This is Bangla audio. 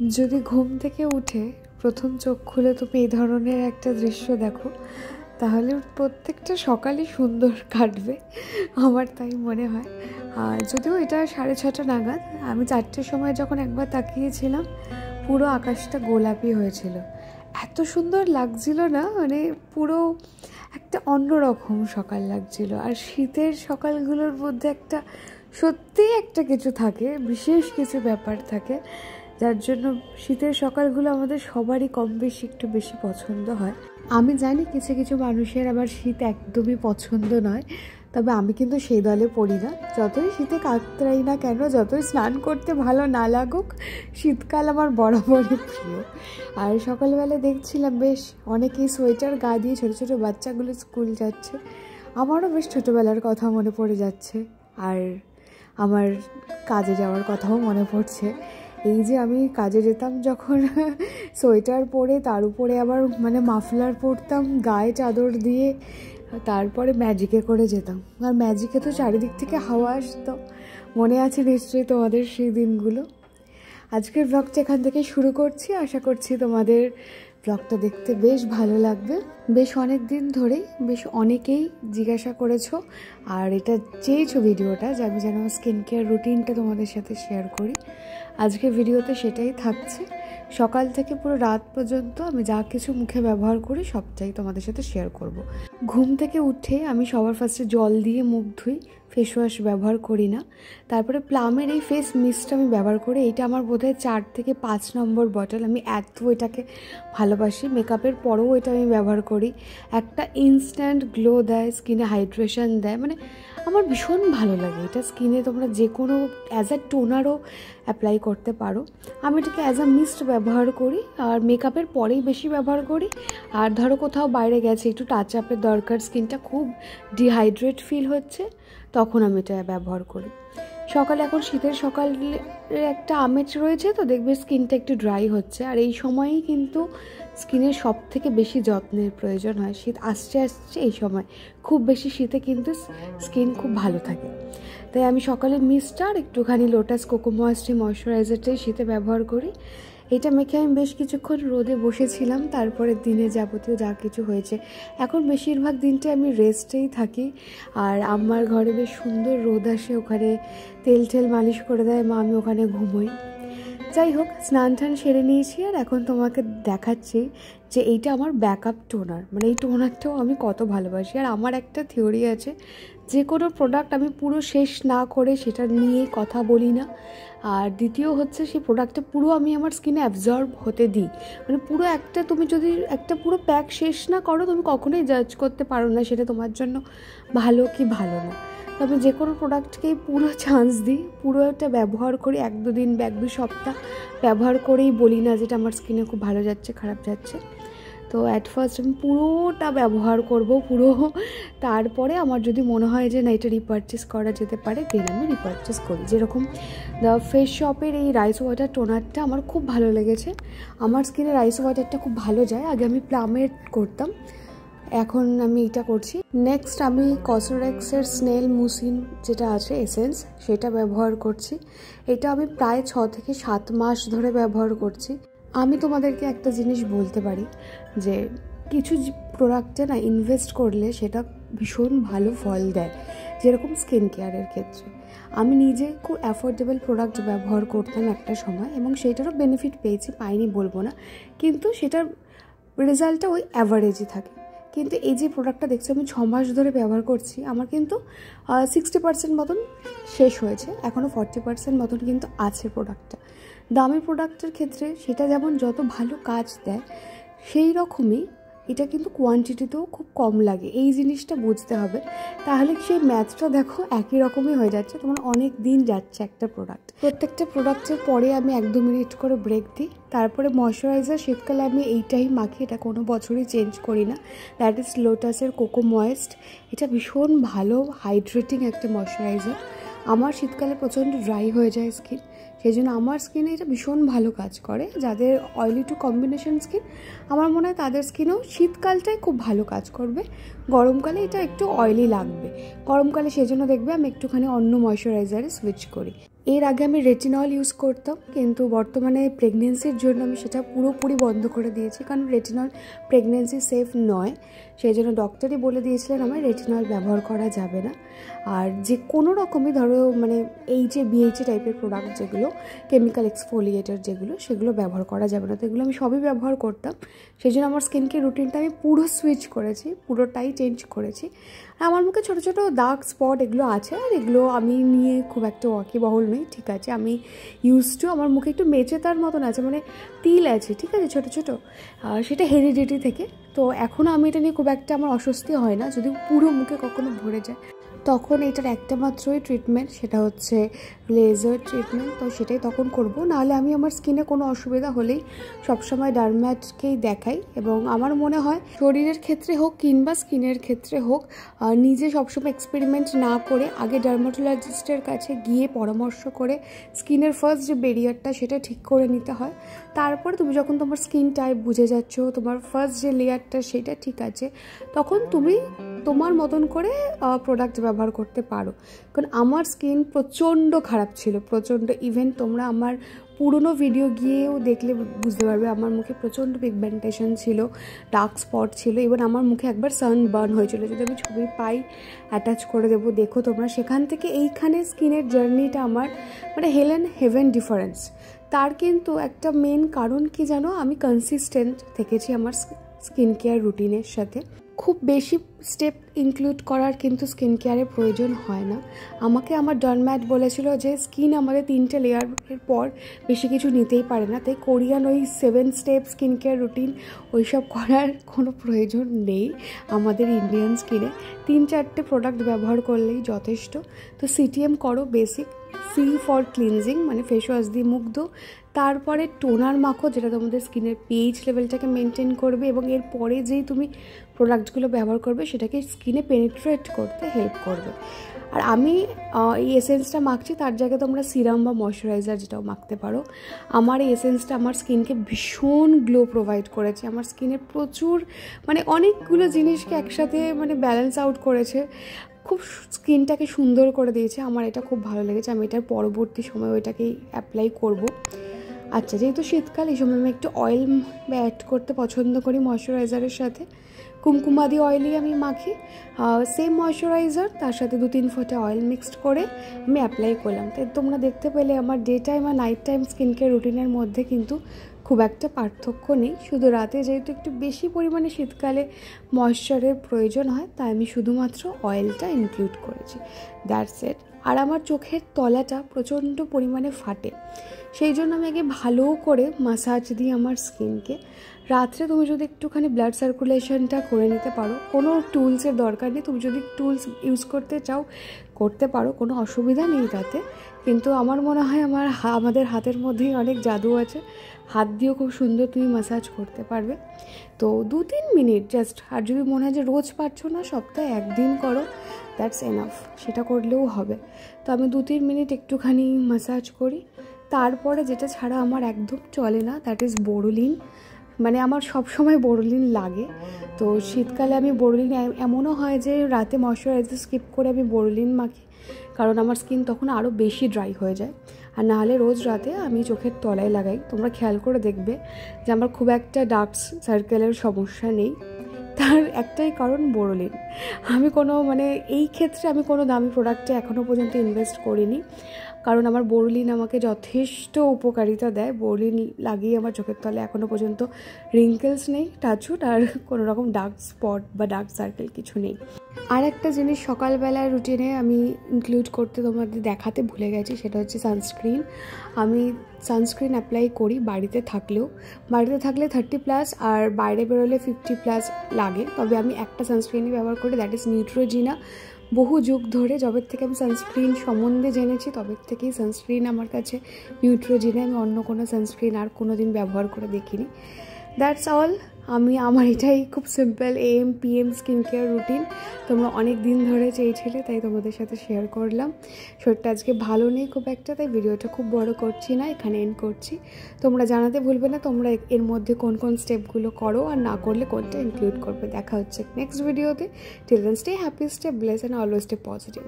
যদি ঘুম থেকে উঠে প্রথম চোখ খুলে তুমি এই ধরনের একটা দৃশ্য দেখো, তাহলে প্রত্যেকটা সকালই সুন্দর কাটবে, আমার তাই মনে হয়। আর যদিও এটা 6:30 নাগাদ, আমি 4টের সময় যখন একবার তাকিয়েছিলাম পুরো আকাশটা গোলাপি হয়েছিল, এত সুন্দর লাগছিল না, মানে পুরো একটা অন্যরকম সকাল লাগছিল। আর শীতের সকালগুলোর মধ্যে একটা সত্যিই একটা কিছু থাকে, বিশেষ কিছু ব্যাপার থাকে, যার জন্য শীতের সকালগুলো আমাদের সবারই কম বেশি একটু বেশি পছন্দ হয়। আমি জানি কিছু কিছু মানুষের আবার শীত একদমই পছন্দ নয়, তবে আমি কিন্তু সেই দলে পড়ি না। যতই শীতে কাতরাই না কেন, যতই স্নান করতে ভালো না লাগুক, শীতকাল আমার বরাবরই প্রিয়। আর সকালবেলা দেখছিলাম বেশ অনেকেই সোয়েটার গা দিয়ে ছোটো ছোটো বাচ্চাগুলো স্কুল যাচ্ছে। আমারও বেশ ছোটোবেলার কথা মনে পড়ে যাচ্ছে, আর আমার কাজে যাওয়ার কথাও মনে পড়ছে। এই যে আমি কাজে যেতাম যখন, সোয়েটার পরে তার উপরে আবার মানে মাফলার পরতাম গায়ে চাদর দিয়ে, তারপরে ম্যাজিকে করে যেতাম। আর ম্যাজিকে তো চারিদিক থেকে হাওয়া আসতো, মনে আছে নিশ্চয়ই তোমাদের সেই দিনগুলো। আজকের ব্লগটা এখান থেকে শুরু করছি, আশা করছি তোমাদের ব্লগটা দেখতে বেশ ভালো লাগবে। বেশ অনেক দিন ধরেই বেশ অনেকেই জিজ্ঞাসা করেছো আর এটা চেয়েছো ভিডিওটা, যে আমি যেন স্কিন কেয়ার রুটিনটা তোমাদের সাথে শেয়ার করি। আজকে ভিডিওতে সেটাই থাকছে। সকাল থেকে পুরো রাত পর্যন্ত আমি যা কিছু মুখে ব্যবহার করি সবটাই তোমাদের সাথে শেয়ার করব। ঘুম থেকে উঠে আমি সবার ফার্স্টে জল দিয়ে মুখ ধুই, ফেস ওয়াশ ব্যবহার করি না। তারপরে প্লামের এই ফেস মিস্টটা আমি ব্যবহার করি, এইটা আমার বোধহয় 4 থেকে 5 নম্বর বটল। আমি এত এটাকে ভালোবাসি, মেকআপের পরেও এটা আমি ব্যবহার করি। একটা ইনস্ট্যান্ট গ্লো দেয়, স্কিনে হাইড্রেশন দেয়, মানে আমার ভীষণ ভালো লাগে এটা। স্কিনে তোমরা যে কোনো অ্যাজ আ টোনারও অ্যাপ্লাই করতে পারো। আমি এটাকে অ্যাজ আ মিস্ট ব্যবহার করি, আর মেকআপের পরেই বেশি ব্যবহার করি। আর ধরো কোথাও বাইরে গেছে, একটু টাচ আপের দরকার, স্কিনটা খুব ডিহাইড্রেট ফিল হচ্ছে, তখন আমি এটা ব্যবহার করি। সকালে এখন শীতের সকালে একটা আমেজ রয়েছে, তো দেখবে স্কিনটা একটু ড্রাই হচ্ছে, আর এই সময়ই কিন্তু স্কিনের সব থেকে বেশি যত্নের প্রয়োজন হয়। শীত আসছে এই সময় খুব বেশি শীতে কিন্তু স্কিন খুব ভালো থাকে। তাই আমি সকালে মিস্টার একটুখানি লোটাস কোকো ময়েশ্চার ময়শ্চারাইজারটাই শীতে ব্যবহার করি। এটা মেখে আমি বেশ কিছুক্ষণ রোদে বসেছিলাম, তারপরে দিনে যাবতীয় যা কিছু হয়েছে। এখন বেশিরভাগ দিনটা আমি রেস্টেই থাকি, আর আমার ঘরে বেশ সুন্দর রোদ আসে, ওখানে তেল টেল মালিশ করে দেয় মা, আমি ওখানে ঘুমোই। যাই হোক, স্নান টান সেরে নিয়েছি, আর এখন তোমাকে দেখাচ্ছি যে এইটা আমার ব্যাকআপ টোনার। মানে এই টোনারটাও আমি কত ভালোবাসি। আর আমার একটা থিওরি আছে, যে কোনো প্রোডাক্ট আমি পুরো শেষ না করে সেটা নিয়ে কথা বলি না। আর দ্বিতীয় হচ্ছে, সেই প্রোডাক্টটা পুরো আমি আমার স্কিনে অ্যাবজর্ব হতে দিই। মানে পুরো একটা, তুমি যদি একটা পুরো প্যাক শেষ না করো, তুমি কখনোই জাজ করতে পারো না সেটা তোমার জন্য ভালো কি ভালো না। তবে যে কোনো প্রোডাক্টকেই পুরো চান্স দিই, পুরোটা ব্যবহার করি, 1-2 দিন 1-2 সপ্তাহ ব্যবহার করেই বলি না যেটা আমার স্কিনে খুব ভালো যাচ্ছে খারাপ যাচ্ছে। তো অ্যাট ফার্স্ট আমি পুরোটা ব্যবহার করব পুরো, তারপরে আমার যদি মনে হয় যে না এটা রিপারচেস করা যেতে পারে, দেন আমি রিপারচেস করি। যেরকম দ্য ফেস শপের এই রাইস ওয়াটার টোনারটা আমার খুব ভালো লেগেছে। আমার স্কিনে রাইস ওয়াটারটা খুব ভালো যায়। আগে আমি প্লামের করতাম, এখন আমি এটা করছি। নেক্সট আমি কসরক্সের স্নেল মুসিন যেটা আছে এসেন্স, সেটা ব্যবহার করছি। এটা আমি প্রায় 6 থেকে 7 মাস ধরে ব্যবহার করছি। আমি তোমাদেরকে একটা জিনিস বলতে পারি, যে কিছু প্রোডাক্টে না ইনভেস্ট করলে সেটা ভীষণ ভালো ফল দেয়। যেরকম স্কিন কেয়ারের ক্ষেত্রে আমি নিজে খুব অ্যাফোর্ডেবল প্রোডাক্ট ব্যবহার করতাম একটা সময়, এবং সেইটারও বেনিফিট পেয়েছি, পাইনি বলবো না, কিন্তু সেটার রেজাল্টটা ওই অ্যাভারেজই থাকে। কিন্তু এই যে প্রোডাক্টটা দেখছো আমি 6 মাস ধরে ব্যবহার করছি, আমার কিন্তু 60% মতন শেষ হয়েছে, এখনও 40% মতন কিন্তু আছে প্রোডাক্টটা। দামি প্রোডাক্টের ক্ষেত্রে সেটা যেমন যত ভালো কাজ দেয়, সেই রকমই এটা কিন্তু কোয়ান্টিটিতেও খুব কম লাগে। এই জিনিসটা বুঝতে হবে, তাহলে সেই ম্যাথটা দেখো একই রকমই হয়ে যাচ্ছে, তোমার অনেক দিন যাচ্ছে একটা প্রোডাক্ট। প্রত্যেকটা প্রোডাক্টের পরে আমি 1-2 মিনিট করে ব্রেক দিই। তারপরে ময়শ্চারাইজার শীতকালে আমি এইটাই মাখি, এটা কোনো বছরই চেঞ্জ করি না। দ্যাট ইজ লোটাসের কোকো ময়েস্ট। এটা ভীষণ ভালো হাইড্রেটিং একটা ময়শ্চারাইজার। আমার শীতকালে প্রচণ্ড ড্রাই হয়ে যায় স্কিন, সেই জন্য আমার স্কিনে এটা ভীষণ ভালো কাজ করে। যাদের অয়েলি টু কম্বিনেশন স্কিন, আমার মনে হয় তাদের স্কিনেও শীতকালটাই খুব ভালো কাজ করবে। গরমকালে এটা একটু অয়েলি লাগবে, গরমকালে সেই জন্য দেখবে আমি একটুখানি অন্য ময়শ্চারাইজারে সুইচ করি। এর আগে আমি রেটিনল ইউজ করতাম, কিন্তু বর্তমানে প্রেগনেন্সির জন্য আমি সেটা পুরোপুরি বন্ধ করে দিয়েছি, কারণ রেটিনল প্রেগনেন্সি সেফ নয়। সেই জন্য ডক্টরই বলে দিয়েছিলেন আমার রেটিনল ব্যবহার করা যাবে না। আর যে কোনো রকমই ধরো মানে BHA টাইপের প্রোডাক্ট যেগুলো কেমিক্যাল এক্সফোলিয়েটার যেগুলো, সেগুলো ব্যবহার করা যাবে না। তো এগুলো আমি সবই ব্যবহার করতাম। সেই জন্য আমার স্কিন কেয়ার রুটিনটা আমি পুরো সুইচ করেছি, পুরোটাই চেঞ্জ করেছি। আর আমার মুখে ছোটো ছোটো দাগ স্পট এগুলো আছে, আর এগুলো আমি নিয়ে খুব একটা ওয়াকিবহল নই, ঠিক আছে। আমি আমার মুখে একটু মেচেতার মতন আছে, মানে তিল আছে, ঠিক আছে, ছোটো ছোটো, সেটা হেরিডিটি থেকে। তো এখনও আমি এটা নিয়ে খুব একটা আমার অস্বস্তি হয় না। যদি পুরো মুখে কখনো ভরে যায় তখন এটার একটা মাত্রই ট্রিটমেন্ট, সেটা হচ্ছে লেজার ট্রিটমেন্ট। তো সেটাই তখন করব। নাহলে আমি আমার স্কিনে কোনো অসুবিধা হলেই সবসময় ডার্ম্যাটকেই দেখাই। এবং আমার মনে হয় শরীরের ক্ষেত্রে হোক কিংবা স্কিনের ক্ষেত্রে হোক, নিজে সবসময় এক্সপেরিমেন্ট না করে আগে ডার্মাটোলজিস্টের কাছে গিয়ে পরামর্শ করে স্কিনের ফার্স্ট যে ব্যারিয়ারটা সেটা ঠিক করে নিতে হয়। তারপর তুমি যখন তোমার স্কিন টাইপ বুঝে যাচ্ছ, তোমার ফার্স্ট যে লেয়ারটা সেটা ঠিক আছে, তখন তুমি তোমার মতন করে প্রোডাক্ট ব্যবহার করতে পারো। কারণ আমার স্কিন প্রচণ্ড খারাপ ছিল, প্রচণ্ড। ইভেন তোমরা আমার পুরনো ভিডিও গিয়েও দেখলে বুঝতে পারবে আমার মুখে প্রচণ্ড পিগমেন্টেশন ছিল, ডার্ক স্পট ছিল। ইভেন আমার মুখে একবার সানবার্ন হয়েছিল, যদি আমি ছবি পাই অ্যাটাচ করে দেবো, দেখো তোমরা। সেখান থেকে এইখানে স্কিনের জার্নিটা আমার মানে হেল অ্যান্ড হেভেন ডিফারেন্স। তার কিন্তু একটা মেন কারণ কি জানো, আমি কনসিস্টেন্ট থেকেছি আমার স্কিন কেয়ার রুটিনের সাথে। খুব বেশি স্টেপ ইনক্লুড করার কিন্তু স্কিন কেয়ারের প্রয়োজন হয় না। আমাকে আমার ডার্ম্যাট বলেছিল যে স্কিন আমাদের 3টে লেয়ারের পর বেশি কিছু নিতেই পারে না, তাই কোরিয়ান ওই 7 স্টেপ স্কিন কেয়ার রুটিন ওইসব করার কোনো প্রয়োজন নেই। আমাদের ইন্ডিয়ান স্কিনে 3-4টে প্রোডাক্ট ব্যবহার করলেই যথেষ্ট। তো CTM করো বেসিক, C ফর ক্লিনজিং মানে ফেস ওয়াশ দিয়ে মুখ ধো, তারপরে টোনার মাখো যেটা তোমাদের স্কিনের পিএইচ লেভেলটাকে মেনটেন করবে, এবং এরপরে যেই তুমি প্রোডাক্টগুলো ব্যবহার করবে সেটাকে স্কিনে পেনিট্রেট করতে হেল্প করবে। আর আমি এই এসেন্সটা মাখছি, তার জায়গায় তোমরা সিরাম বা ময়শ্চারাইজার যেটাও মাখতে পারো। আমার এই এসেন্সটা আমার স্কিনকে ভীষণ গ্লো প্রোভাইড করেছে। আমার স্কিনে প্রচুর মানে অনেকগুলো জিনিসকে একসাথে মানে ব্যালেন্স আউট করেছে, খুব স্কিনটাকে সুন্দর করে দিয়েছে। আমার এটা খুব ভালো লেগেছে, আমি এটার পরবর্তী সময় ওইটাকেই অ্যাপ্লাই করব। আচ্ছা, যেহেতু শীতকাল, এই সময় আমি একটু অয়েল অ্যাড করতে পছন্দ করি ময়শ্চারাইজারের সাথে। কুমকুমাদি অয়েলই আমি মাখি, সেম ময়শ্চারাইজার, তার সাথে 2-3 ফোঁটা অয়েল মিক্সড করে আমি অ্যাপ্লাই করলাম। তাই তোমরা দেখতে পেলে আমার ডে টাইম আর নাইট টাইম স্কিন কেয়ার রুটিনের মধ্যে কিন্তু খুব একটা পার্থক্য নেই। শুধু রাতে যেহেতু একটু বেশি পরিমাণে শীতকালে ময়শ্চারের প্রয়োজন হয়, তাই আমি শুধুমাত্র অয়েলটা ইনক্লুড করেছি, দ্যাটস ইট। আর আমার চোখের তলাটা প্রচণ্ড পরিমাণে ফাটে, সেই জন্য আমি আগে ভালো করে মাসাজ দিই আমার স্কিনকে। রাত্রে তুমি যদি একটুখানি ব্লাড সার্কুলেশনটা করে নিতে পারো, কোনো টুলসের দরকার নেই। তুমি যদি টুলস ইউজ করতে চাও করতে পারো, কোনো অসুবিধা নেই তাতে। কিন্তু আমার মনে হয় আমাদের হাতের মধ্যেই অনেক জাদু আছে, হাত দিয়েও খুব সুন্দর তুমি মাসাজ করতে পারবে। তো 2-3 মিনিট জাস্ট। আর যদি মনে হয় যে রোজ পারছো না, সপ্তাহে 1 দিন করো, দ্যাটস এনাফ, সেটা করলেও হবে। তো আমি 2-3 মিনিট একটুখানি মাসাজ করি। তারপরে যেটা ছাড়া আমার একদম চলে না, দ্যাট ইজ বোরোলিন। মানে আমার সব সময় বোরোলিন লাগে। তো শীতকালে আমি বোরোলিন, এমনও হয় যে রাতে ময়শ্চারাইজার স্কিপ করে আমি বোরোলিন মাখি, কারণ আমার স্কিন তখন আরও বেশি ড্রাই হয়ে যায়। আর নাহলে রোজ রাতে আমি চোখের তলায় লাগাই। তোমরা খেয়াল করে দেখবে যে আমার খুব একটা ডার্ক সার্কেলের সমস্যা নেই, তার একটাই কারণ বোরোলিন। আমি এই ক্ষেত্রে আমি কোনো দামি প্রোডাক্টে এখনও পর্যন্ত ইনভেস্ট করিনি, কারণ আমার বোরোলিন আমাকে যথেষ্ট উপকারিতা দেয়। বোরোলিন লাগিয়ে আমার চোখের তলে এখনও পর্যন্ত রিঙ্কেলস নেই, টাচউড, আর কোনো রকম ডার্ক স্পট বা ডার্ক সার্কেল কিছু নেই। আর একটা জিনিস সকালবেলার রুটিনে আমি ইনক্লুড করতে তোমাদের দেখাতে ভুলে গেছি, সেটা হচ্ছে সানস্ক্রিন। আমি সানস্ক্রিন অ্যাপ্লাই করি বাড়িতে থাকলে 30+, আর বাইরে বেরোলে 50+ লাগে। তবে আমি একটা সানস্ক্রিনই ব্যবহার করি, দ্যাট ইজ নিউট্রোজিনা। বহু যুগ ধরে যবের থেকে আমি সানস্ক্রিন সম্বন্ধে জেনেছি, তবের থেকেই সানস্ক্রিন আমার কাছে নিউট্রোজিনা। আমি অন্য কোনো সানস্ক্রিন আর কোনো দিন ব্যবহার করে দেখিনি। That's all. আমার এটাই খুব simple AM PM skin care routine. তোমরা অনেক দিন ধরে চেয়েছিলে, তাই তোমাদের সাথে শেয়ার করলাম। শরীরটা আজকে ভালো নেই খুব একটা, তাই ভিডিওটা খুব বড় করছি না, এখানে এন্ড করছি। তোমরা জানাতে ভুলবে না তোমরা এর মধ্যে কোন কোন স্টেপগুলো করো, আর না করলে কোনটা ইনক্লুড করবে। দেখা হচ্ছে নেক্সট ভিডিওতে। Till then stay happy, stay blessed, and always stay positive.